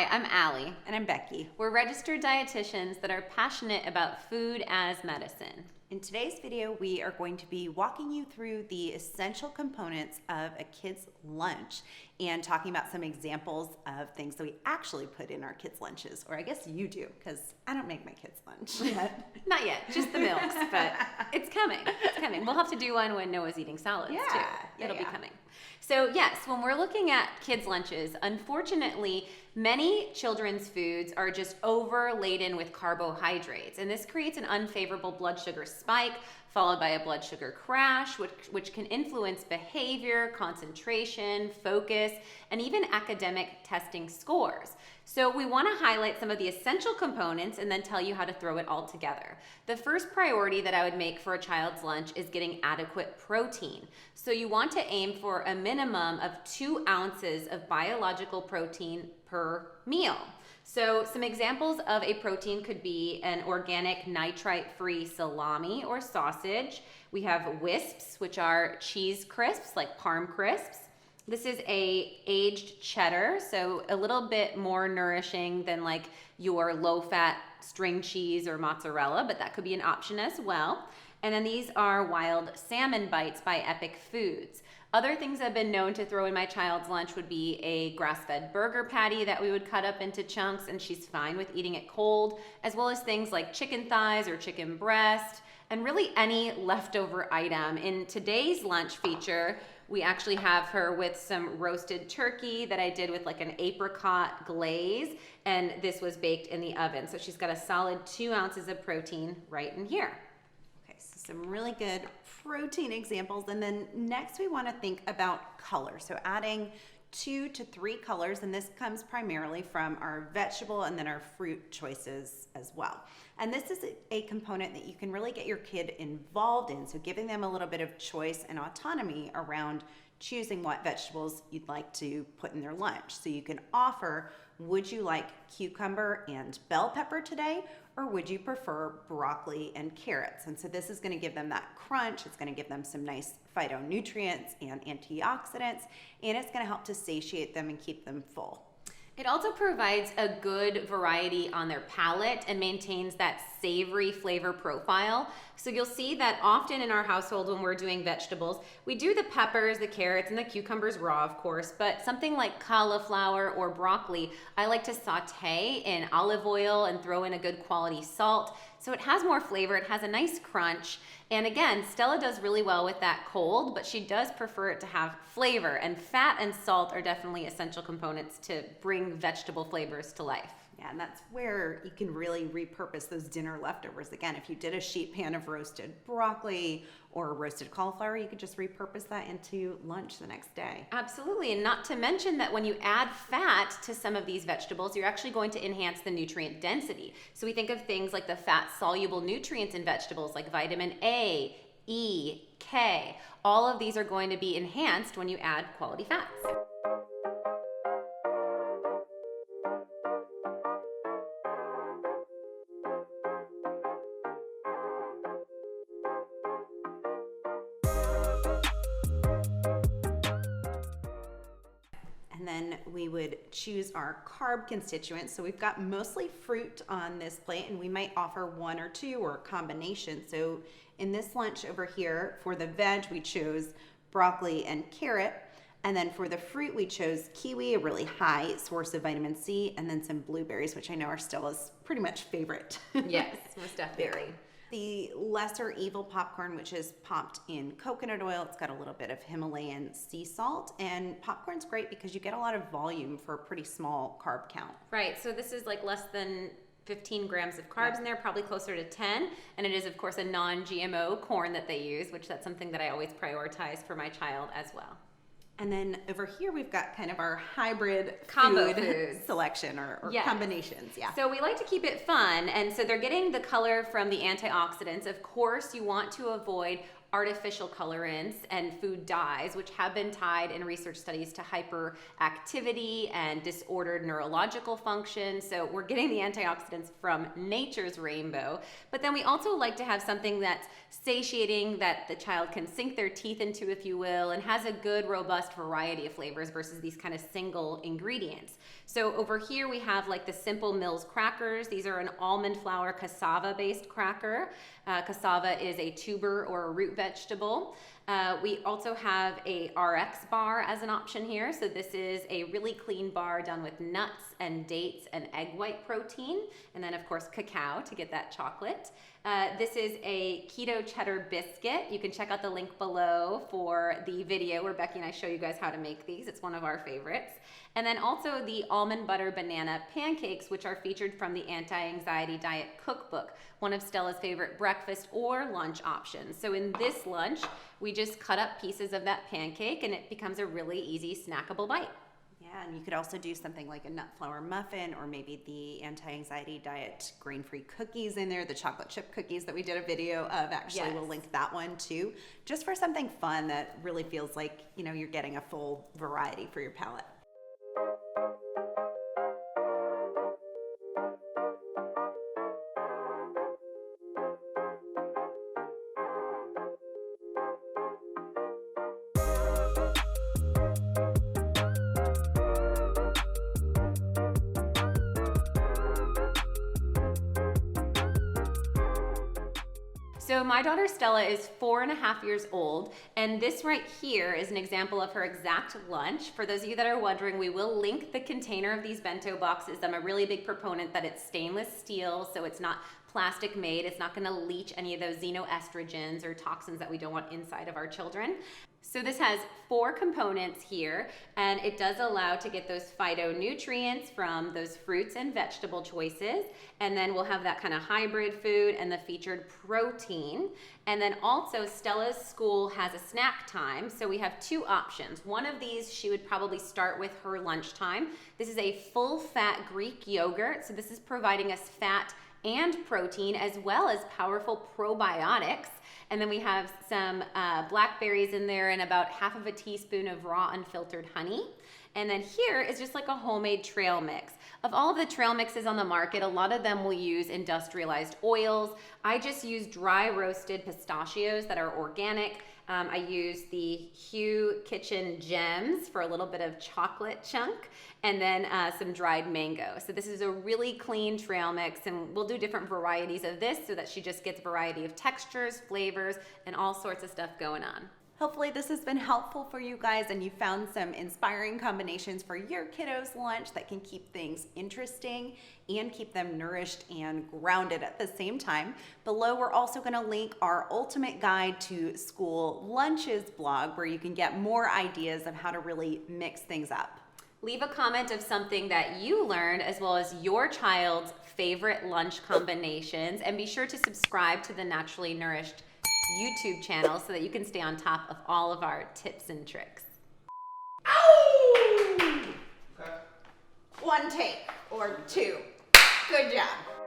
Hi, I'm Allie. And I'm Becky. We're registered dietitians that are passionate about food as medicine. In today's video, we are going to be walking you through the essential components of a kid's lunch and talking about some examples of things that we actually put in our kids' lunches. Or I guess you do, because I don't make my kids' lunch yet. Not yet, just the milks, but it's coming. It's coming. We'll have to do one when Noah's eating salads too. It'll be coming. So yes, when we're looking at kids' lunches, unfortunately, many children's foods are just overladen with carbohydrates, and this creates an unfavorable blood sugar spike, followed by a blood sugar crash, which can influence behavior, concentration, focus, and even academic testing scores. So we want to highlight some of the essential components and then tell you how to throw it all together. The first priority that I would make for a child's lunch is getting adequate protein. So you want to aim for a minimum of 2 ounces of biological protein per meal. So some examples of a protein could be an organic nitrite-free salami or sausage. We have wisps, which are cheese crisps like Parm crisps. This is a aged cheddar, so a little bit more nourishing than like your low-fat string cheese or mozzarella, but that could be an option as well. And then these are wild salmon bites by Epic Foods. Other things I've been known to throw in my child's lunch would be a grass-fed burger patty that we would cut up into chunks, and she's fine with eating it cold, as well as things like chicken thighs or chicken breast, and really any leftover item. In today's lunch feature, we actually have her with some roasted turkey that I did with like an apricot glaze, and this was baked in the oven. So she's got a solid 2 ounces of protein right in here. Okay, so some really good protein examples. And then next we want to think about color. So adding 2 to 3 colors, and this comes primarily from our vegetable and then our fruit choices as well. And this is a component that you can really get your kid involved in, so giving them a little bit of choice and autonomy around choosing what vegetables you'd like to put in their lunch. So you can offer, would you like cucumber and bell pepper today, or would you prefer broccoli and carrots? And so this is going to give them that crunch, it's going to give them some nice phytonutrients and antioxidants, and it's going to help to satiate them and keep them full. It also provides a good variety on their palate and maintains that savory flavor profile. So you'll see that often in our household when we're doing vegetables, we do the peppers, the carrots, and the cucumbers raw, of course, but something like cauliflower or broccoli, I like to saute in olive oil and throw in a good quality salt. So it has more flavor, it has a nice crunch. And again, Stella does really well with that cold, but she does prefer it to have flavor, and fat and salt are definitely essential components to bring vegetable flavors to life. Yeah, and that's where you can really repurpose those dinner leftovers. Again, if you did a sheet pan of roasted broccoli or roasted cauliflower, you could just repurpose that into lunch the next day. Absolutely, and not to mention that when you add fat to some of these vegetables, you're actually going to enhance the nutrient density. So we think of things like the fat-soluble nutrients in vegetables like vitamin A, E, K. All of these are going to be enhanced when you add quality fats. And then we would choose our carb constituents. So we've got mostly fruit on this plate, and we might offer 1 or 2 or a combination. So in this lunch over here, for the veg, we chose broccoli and carrot. And then for the fruit, we chose kiwi, a really high source of vitamin C, and then some blueberries, which I know are Stella's pretty much favorite. Yes, most definitely. The lesser evil popcorn, which is popped in coconut oil. It's got a little bit of Himalayan sea salt, and popcorn's great because you get a lot of volume for a pretty small carb count. Right, so this is like less than 15 grams of carbs in there, probably closer to 10, and it is of course a non-GMO corn that they use, which that's something that I always prioritize for my child as well. And then over here, we've got kind of our hybrid combo food selection or yes. combinations. Yeah. So we like to keep it fun. And so they're getting the color from the antioxidants. Of course, you want to avoid artificial colorants and food dyes, which have been tied in research studies to hyperactivity and disordered neurological function. So we're getting the antioxidants from nature's rainbow. But then we also like to have something that's satiating, that the child can sink their teeth into, if you will, and has a good, robust variety of flavors versus these kind of single ingredients. So over here we have like the Simple Mills crackers. These are an almond flour cassava-based cracker. Cassava is a tuber or a root vegetable. We also have a RX bar as an option here. So this is a really clean bar done with nuts and dates and egg white protein, and then of course cacao to get that chocolate. This is a keto cheddar biscuit. You can check out the link below for the video where Becky and I show you guys how to make these. It's one of our favorites. And then also the almond butter banana pancakes, which are featured from the Anti-Anxiety Diet Cookbook, one of Stella's favorite breakfast or lunch options. So in this lunch, we just cut up pieces of that pancake and it becomes a really easy snackable bite. Yeah, and you could also do something like a nut flour muffin, or maybe the Anti-Anxiety Diet grain-free cookies in there, the chocolate chip cookies that we did a video of. Actually, Yes. we'll link that one too, just for something fun that really feels like, you know, you're getting a full variety for your palate. So my daughter Stella is 4.5 years old, and this right here is an example of her exact lunch. For those of you that are wondering, we will link the container of these bento boxes. I'm a really big proponent that it's stainless steel, so it's not plastic made. It's not gonna leach any of those xenoestrogens or toxins that we don't want inside of our children. So this has 4 components here, and it does allow to get those phytonutrients from those fruits and vegetable choices. And then we'll have that kind of hybrid food and the featured protein. And then also Stella's school has a snack time. So we have 2 options. One of these she would probably start with her lunchtime. This is a full fat Greek yogurt. So this is providing us fat and protein as well as powerful probiotics. And then we have some blackberries in there and about half of a teaspoon of raw unfiltered honey. And then here is just like a homemade trail mix. Of all of the trail mixes on the market, a lot of them will use industrialized oils. I just use dry roasted pistachios that are organic. I use the Hue Kitchen Gems for a little bit of chocolate chunk, and then some dried mango. So this is a really clean trail mix, and we'll do different varieties of this so that she just gets a variety of textures, flavors, and all sorts of stuff going on. Hopefully this has been helpful for you guys and you found some inspiring combinations for your kiddos' lunch that can keep things interesting and keep them nourished and grounded at the same time. Below, we're also going to link our ultimate guide to school lunches blog where you can get more ideas of how to really mix things up. Leave a comment of something that you learned as well as your child's favorite lunch combinations, and be sure to subscribe to the Naturally Nourished YouTube channel so that you can stay on top of all of our tips and tricks. Ow! Okay. 1 take or 2. Good job.